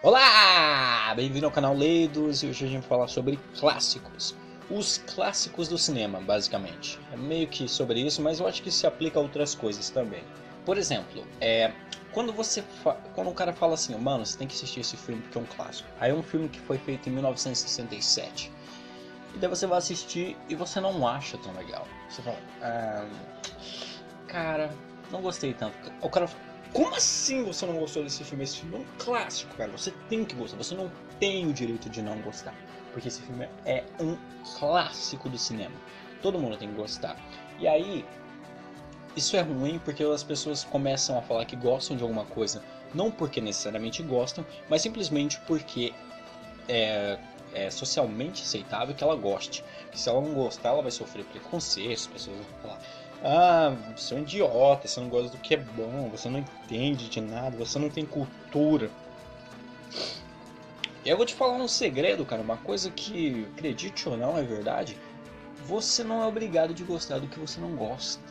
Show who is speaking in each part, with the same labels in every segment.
Speaker 1: Olá! Bem-vindo ao canal Leidos e hoje a gente vai falar sobre clássicos. Os clássicos do cinema, basicamente. É meio que sobre isso, mas eu acho que se aplica a outras coisas também. Por exemplo, quando um cara fala assim, mano, você tem que assistir esse filme porque é um clássico. Aí é um filme que foi feito em 1967. E daí você vai assistir e você não acha tão legal. Você fala, cara, não gostei tanto. O cara fala, como assim você não gostou desse filme? Esse filme é um clássico, cara. Você tem que gostar. Você não tem o direito de não gostar. Porque esse filme é um clássico do cinema. Todo mundo tem que gostar. E aí, isso é ruim porque as pessoas começam a falar que gostam de alguma coisa. Não porque necessariamente gostam, mas simplesmente porque é socialmente aceitável que ela goste. Que se ela não gostar, ela vai sofrer preconceito. As pessoas vão falar: ah, você é um idiota, você não gosta do que é bom, você não entende de nada, você não tem cultura. E eu vou te falar um segredo, cara, uma coisa que, acredite ou não, é verdade. Você não é obrigado de gostar do que você não gosta.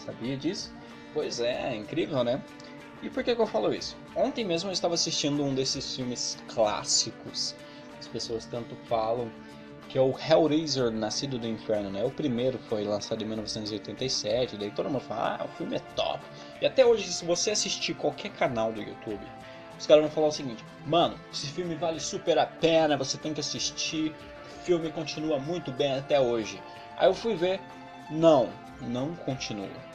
Speaker 1: Sabia disso? Pois é, incrível, né? E por que eu falo isso? Ontem mesmo eu estava assistindo um desses filmes clássicos, as pessoas tanto falam, que é o Hellraiser, Nascido do Inferno, né? O primeiro foi lançado em 1987, daí todo mundo fala, o filme é top. E até hoje, se você assistir qualquer canal do YouTube, os caras vão falar o seguinte, mano, esse filme vale super a pena, você tem que assistir, o filme continua muito bem até hoje. Aí eu fui ver, não continua.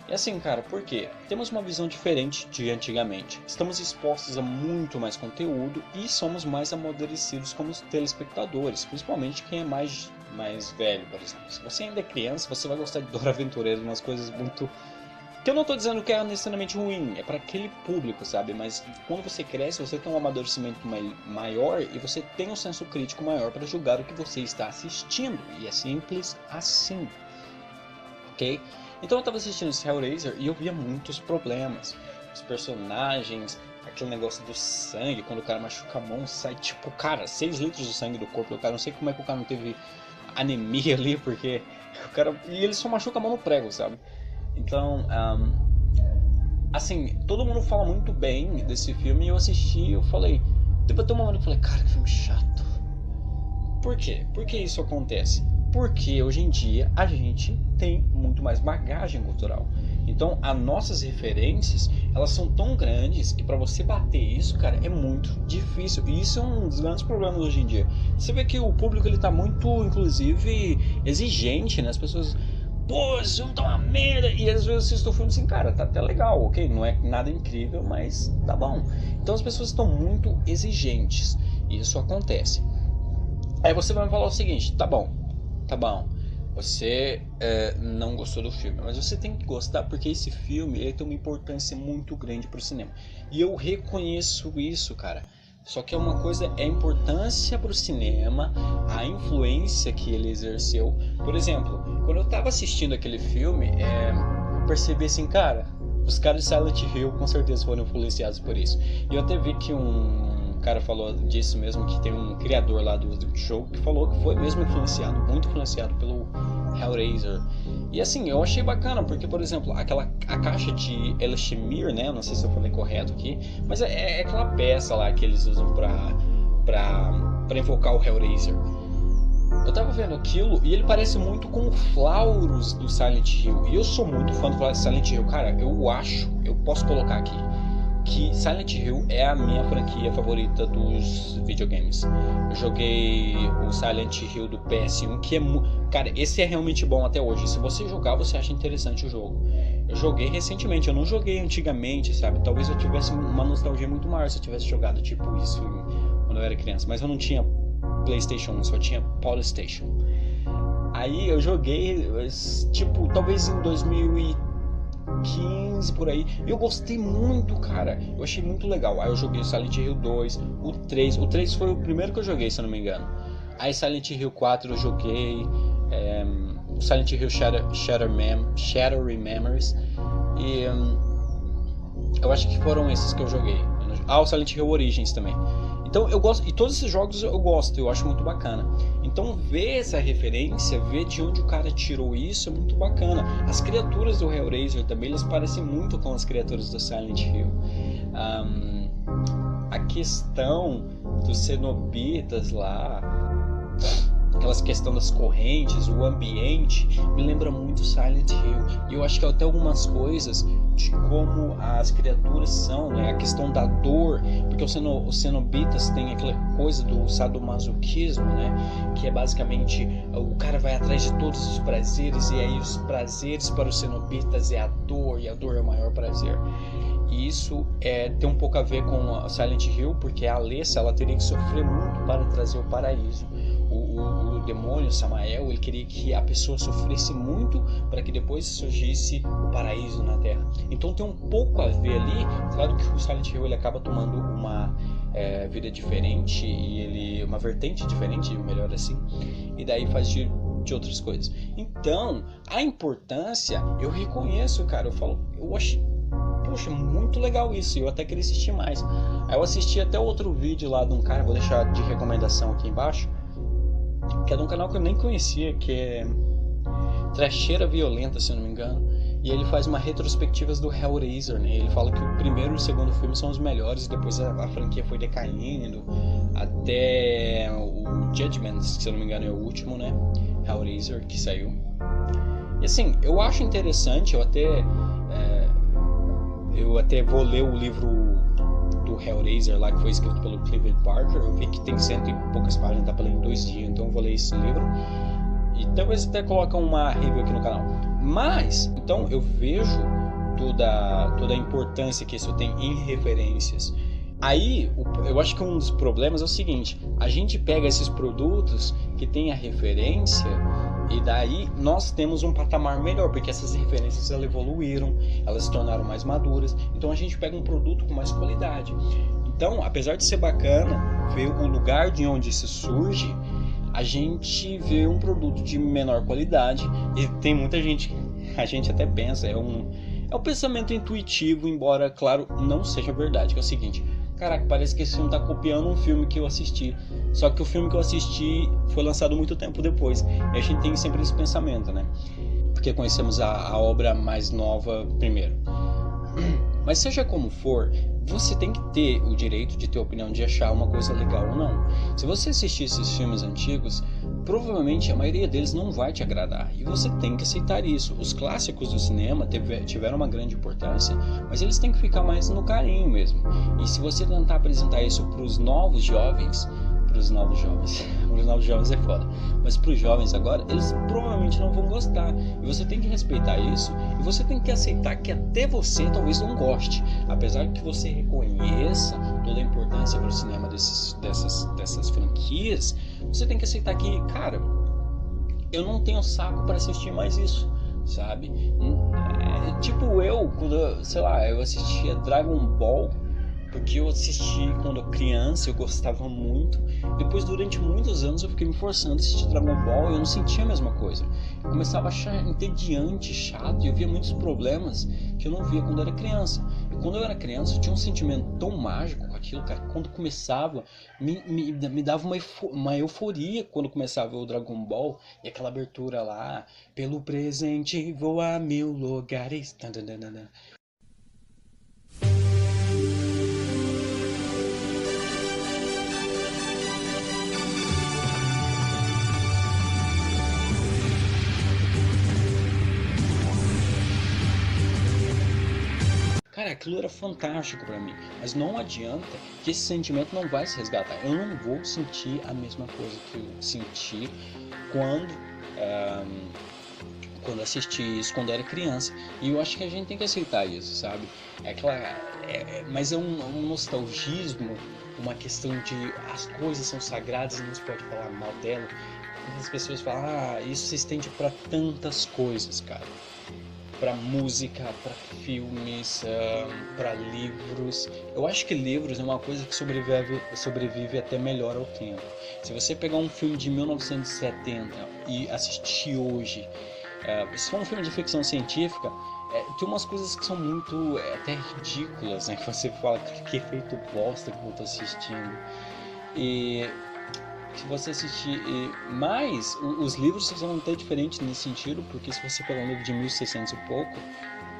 Speaker 1: E assim, cara, por quê? Temos uma visão diferente de antigamente. Estamos expostos a muito mais conteúdo e somos mais amadurecidos como telespectadores, principalmente quem é mais velho, por exemplo. Se você ainda é criança, você vai gostar de Dora Aventureira, umas coisas muito... que eu não tô dizendo que é necessariamente ruim, é para aquele público, sabe? Mas quando você cresce, você tem um amadurecimento maior e você tem um senso crítico maior para julgar o que você está assistindo. E é simples assim, ok? Então eu tava assistindo esse Hellraiser e eu via muitos problemas. Os personagens, aquele negócio do sangue, quando o cara machuca a mão, sai tipo, cara, 6 litros de sangue do corpo do cara. Não sei como é que o cara não teve anemia ali, porque o cara... E ele só machuca a mão no prego, sabe? Então, assim, todo mundo fala muito bem desse filme e eu assisti e eu falei... Depois de um momento eu falei, cara, que filme chato. Por quê? Por que isso acontece? Porque hoje em dia a gente tem muito mais bagagem cultural. Então as nossas referências, elas são tão grandes que para você bater isso, cara, é muito difícil. E isso é um dos grandes problemas hoje em dia. Você vê que o público ele tá muito, inclusive, exigente, né? As pessoas, pô, esse filme tá uma merda. E às vezes eu assisto o filme assim, cara, tá até legal, ok? Não é nada incrível, mas tá bom. Então as pessoas estão muito exigentes. E isso acontece. Aí você vai me falar o seguinte, tá bom, você não gostou do filme, mas você tem que gostar porque esse filme ele tem uma importância muito grande pro cinema. E eu reconheço isso, cara. Só que uma coisa é a importância pro cinema, a influência que ele exerceu. Por exemplo, quando eu tava assistindo aquele filme, eu percebi assim, cara, os caras de Silent Hill com certeza foram influenciados por isso. E eu até vi que um cara falou disso mesmo, que tem um criador lá do jogo que falou que foi mesmo influenciado, muito influenciado pelo Hellraiser. E assim, eu achei bacana, porque por exemplo, a caixa de Elishmir, né, eu não sei se eu falei correto aqui, mas é aquela peça lá que eles usam pra invocar o Hellraiser. Eu tava vendo aquilo e ele parece muito com o Flauros do Silent Hill. E eu sou muito fã do Silent Hill, cara, eu posso colocar aqui que Silent Hill é a minha franquia favorita dos videogames. Eu joguei o Silent Hill do PS1, que é... Cara, esse é realmente bom até hoje. Se você jogar, você acha interessante o jogo. Eu joguei recentemente, eu não joguei antigamente, sabe? Talvez eu tivesse uma nostalgia muito maior se eu tivesse jogado tipo isso quando eu era criança. Mas eu não tinha PlayStation 1, só tinha Polystation. Aí eu joguei, tipo, talvez em 2015 por aí. Eu gostei muito, cara. Eu achei muito legal. Aí eu joguei o Silent Hill 2, o 3. O 3 foi o primeiro que eu joguei, se eu não me engano. Aí Silent Hill 4 eu joguei. Silent Hill Shattered Memories. E eu acho que foram esses que eu joguei. O Silent Hill Origins também. Então eu gosto, e todos esses jogos eu gosto, eu acho muito bacana. Então ver essa referência, ver de onde o cara tirou isso é muito bacana. As criaturas do Hellraiser também, elas parecem muito com as criaturas do Silent Hill. a questão dos cenobitas lá, aquelas questão das correntes, o ambiente, me lembra muito Silent Hill. E eu acho que até algumas coisas de como as criaturas são, né? A questão da dor, porque os cenobitas têm aquela coisa do sadomasoquismo, né? Que é basicamente o cara vai atrás de todos os prazeres, e aí os prazeres para os cenobitas é a dor, e a dor é o maior prazer. E isso tem um pouco a ver com a Silent Hill, porque a Alessa, ela teria que sofrer muito para trazer o paraíso. O demônio Samael, ele queria que a pessoa sofresse muito para que depois surgisse o paraíso na Terra. Então tem um pouco a ver ali. Claro que o Silent Hill ele acaba tomando uma vida diferente, e uma vertente diferente, melhor assim, e daí faz de outras coisas. Então a importância, eu reconheço, cara, eu acho, poxa, muito legal isso, eu até queria assistir mais. Aí eu assisti até outro vídeo lá de um cara, vou deixar de recomendação aqui embaixo, que é de um canal que eu nem conhecia, que é Trecheira Violenta, se eu não me engano. E ele faz uma retrospectivas do Hellraiser, né? Ele fala que o primeiro e o segundo filme são os melhores, depois a franquia foi decaindo, até o Judgment, se eu não me engano é o último, né? Hellraiser que saiu. E assim, eu acho interessante, eu até vou ler o livro do Hellraiser lá, que foi escrito pelo Clive Barker. Eu vi que tem 100 e poucas páginas, dá pra ler em 2 dias, então eu vou ler esse livro e talvez até coloque uma review aqui no canal. Mas, então eu vejo toda a importância que isso tem em referências. Aí, eu acho que um dos problemas é o seguinte: a gente pega esses produtos que tem a referência, e daí nós temos um patamar melhor, porque essas referências elas evoluíram, elas se tornaram mais maduras, então a gente pega um produto com mais qualidade. Então, apesar de ser bacana ver o lugar de onde isso surge, a gente vê um produto de menor qualidade, e tem muita gente, a gente até pensa, é um pensamento intuitivo, embora, claro, não seja verdade, que é o seguinte: caraca, parece que esse filme tá copiando um filme que eu assisti. Só que o filme que eu assisti foi lançado muito tempo depois. E a gente tem sempre esse pensamento, né? Porque conhecemos a obra mais nova primeiro. Mas seja como for, você tem que ter o direito de ter a opinião de achar uma coisa legal ou não. Se você assistir esses filmes antigos, provavelmente a maioria deles não vai te agradar, e você tem que aceitar isso. Os clássicos do cinema tiveram uma grande importância, mas eles têm que ficar mais no carinho mesmo. E se você tentar apresentar isso para os novos jovens é foda, mas para os jovens agora, eles provavelmente não vão gostar, e você tem que respeitar isso, e você tem que aceitar que até você talvez não goste, apesar que você reconheça toda a importância para o cinema dessas franquias. Você tem que aceitar que, cara, eu não tenho saco para assistir mais isso, sabe? Tipo quando, sei lá, eu assistia Dragon Ball, porque eu assisti quando criança, eu gostava muito. Depois, durante muitos anos, eu fiquei me forçando a assistir Dragon Ball e eu não sentia a mesma coisa. Eu começava a achar entediante, chato, e eu via muitos problemas que eu não via quando eu era criança. E quando eu era criança, eu tinha um sentimento tão mágico com aquilo, cara. Quando começava, me dava uma euforia quando começava o Dragon Ball, e aquela abertura lá: pelo presente vou a 1000 lugares. Cara, aquilo era fantástico pra mim, mas não adianta que esse sentimento não vai se resgatar. Eu não vou sentir a mesma coisa que eu senti quando assisti isso, quando era criança. E eu acho que a gente tem que aceitar isso, sabe? Mas é um nostalgismo, uma questão de as coisas são sagradas e não se pode falar mal dela. As pessoas falam: isso se estende pra tantas coisas, cara. Para música, para filmes, para livros. Eu acho que livros é uma coisa que sobrevive até melhor ao tempo. Se você pegar um filme de 1970 e assistir hoje, se for um filme de ficção científica, tem umas coisas que são muito até ridículas, né? Que você fala que efeito bosta que eu tô assistindo. E se você assistir, mas os livros são até diferentes nesse sentido, porque se você pegar um livro de 1600 e pouco,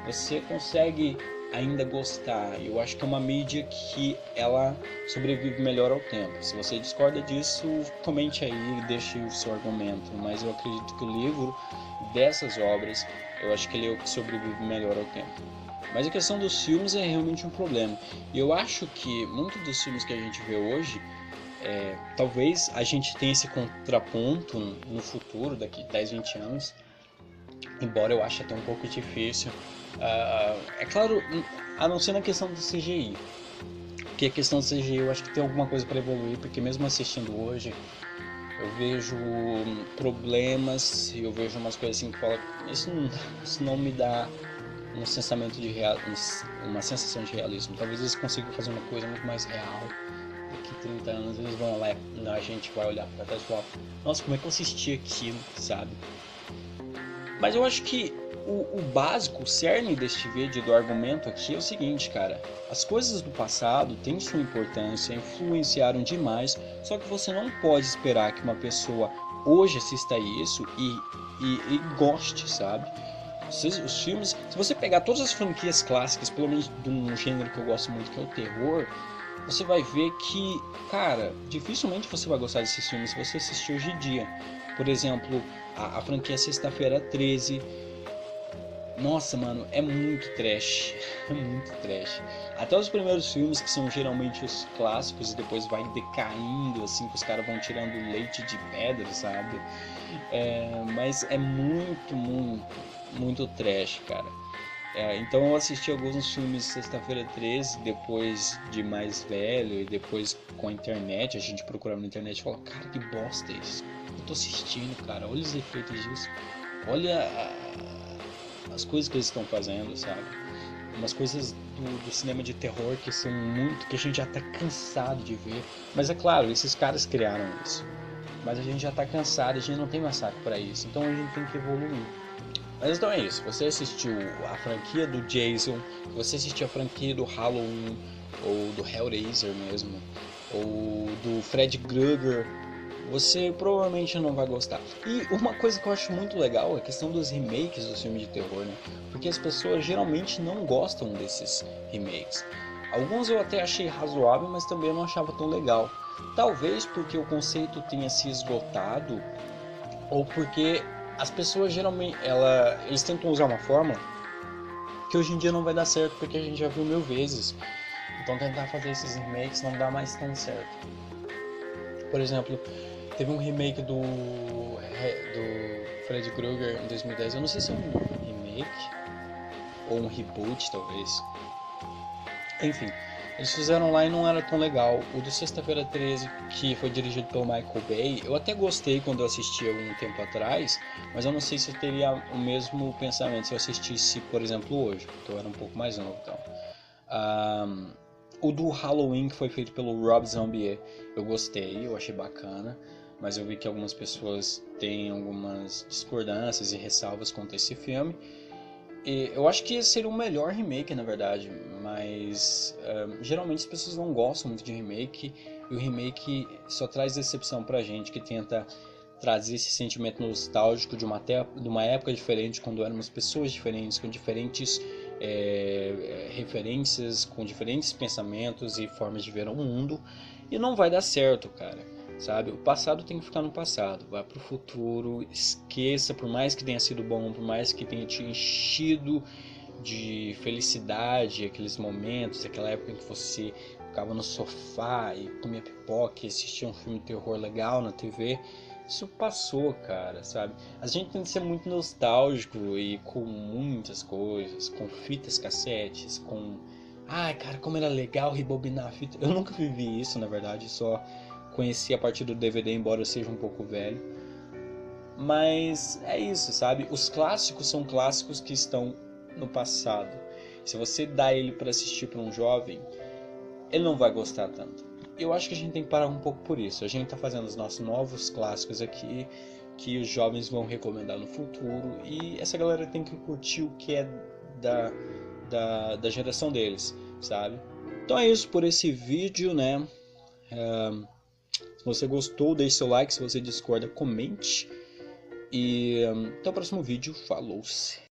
Speaker 1: você consegue ainda gostar. Eu acho que é uma mídia que ela sobrevive melhor ao tempo. Se você discorda disso, comente aí e deixe o seu argumento. Mas eu acredito que o livro dessas obras, eu acho que ele é o que sobrevive melhor ao tempo. Mas a questão dos filmes é realmente um problema. E eu acho que muitos dos filmes que a gente vê hoje, talvez a gente tenha esse contraponto no futuro, daqui 10, 20 anos, embora eu ache até um pouco difícil. É claro, a não ser na questão do CGI, porque a questão do CGI eu acho que tem alguma coisa para evoluir, porque mesmo assistindo hoje, eu vejo problemas e eu vejo umas coisas assim que falam, isso não me dá um sensamento de uma sensação de realismo. Talvez eles consigam fazer uma coisa muito mais real. Daqui 30 anos eles vão lá, a gente vai olhar para trás e falar, nossa, como é que eu assisti aquilo, sabe? Mas eu acho que o básico, o cerne deste vídeo, do argumento aqui é o seguinte, cara. As coisas do passado têm sua importância, influenciaram demais, só que você não pode esperar que uma pessoa hoje assista isso e goste, sabe? Os filmes, se você pegar todas as franquias clássicas, pelo menos de um gênero que eu gosto muito, que é o terror, você vai ver que, cara, dificilmente você vai gostar desses filmes se você assistir hoje em dia. Por exemplo, a franquia Sexta-feira 13. Nossa, mano, é muito trash. É muito trash. Até os primeiros filmes, que são geralmente os clássicos, e depois vai decaindo, assim, que os caras vão tirando leite de pedra, sabe? Mas é muito, muito, muito trash, cara. Então eu assisti alguns filmes Sexta-feira 13, depois de mais velho, e depois com a internet, a gente procurava na internet e falava, cara, que bosta é isso? Eu tô assistindo, cara, olha os efeitos disso. Olha as coisas que eles estão fazendo, sabe? Umas coisas do cinema de terror que são muito, que a gente já tá cansado de ver. Mas é claro, esses caras criaram isso. Mas a gente já tá cansado, a gente não tem mais saco pra isso. Então a gente tem que evoluir. Mas então é isso. Você assistiu a franquia do Jason, você assistiu a franquia do Halloween, ou do Hellraiser mesmo, ou do Fred Krueger, você provavelmente não vai gostar. E uma coisa que eu acho muito legal é a questão dos remakes dos filmes de terror, né? Porque as pessoas geralmente não gostam desses remakes. Alguns eu até achei razoável, mas também eu não achava tão legal. Talvez porque o conceito tenha se esgotado, ou porque as pessoas geralmente eles tentam usar uma fórmula que hoje em dia não vai dar certo, porque a gente já viu 1000 vezes. Então tentar fazer esses remakes não dá mais tão certo. Por exemplo, teve um remake do Freddy Krueger em 2010. Eu não sei se é um remake ou um reboot, talvez. Enfim, eles fizeram lá e não era tão legal. O do Sexta-feira 13, que foi dirigido pelo Michael Bay, eu até gostei quando eu assisti algum tempo atrás, mas eu não sei se eu teria o mesmo pensamento se eu assistisse, por exemplo, hoje, porque eu era um pouco mais novo. Então. O do Halloween, que foi feito pelo Rob Zombie, eu gostei, eu achei bacana, mas eu vi que algumas pessoas têm algumas discordâncias e ressalvas quanto a esse filme. E eu acho que esse seria o melhor remake, na verdade, mas geralmente as pessoas não gostam muito de remake, e o remake só traz decepção pra gente, que tenta trazer esse sentimento nostálgico de uma época diferente, quando éramos pessoas diferentes, com diferentes referências, com diferentes pensamentos e formas de ver o mundo, e não vai dar certo, cara, sabe? O passado tem que ficar no passado, vai pro futuro, esqueça, por mais que tenha sido bom, por mais que tenha te enchido de felicidade, aqueles momentos, aquela época em que você ficava no sofá e comia pipoca e assistia um filme de terror legal na TV. Isso passou, cara, sabe? A gente tem que ser muito nostálgico e com muitas coisas, com fitas cassetes, com... Ai, cara, como era legal rebobinar a fita. Eu nunca vivi isso, na verdade, só conheci a partir do DVD, embora eu seja um pouco velho. Mas é isso, sabe? Os clássicos são clássicos que estão no passado. Se você dá ele para assistir para um jovem, ele não vai gostar tanto. Eu acho que a gente tem que parar um pouco por isso. A gente está fazendo os nossos novos clássicos aqui, que os jovens vão recomendar no futuro, e essa galera tem que curtir o que é da geração deles, sabe? Então é isso por esse vídeo, né? Se você gostou, deixe seu like. Se você discorda, comente. E até o próximo vídeo. Falou-se!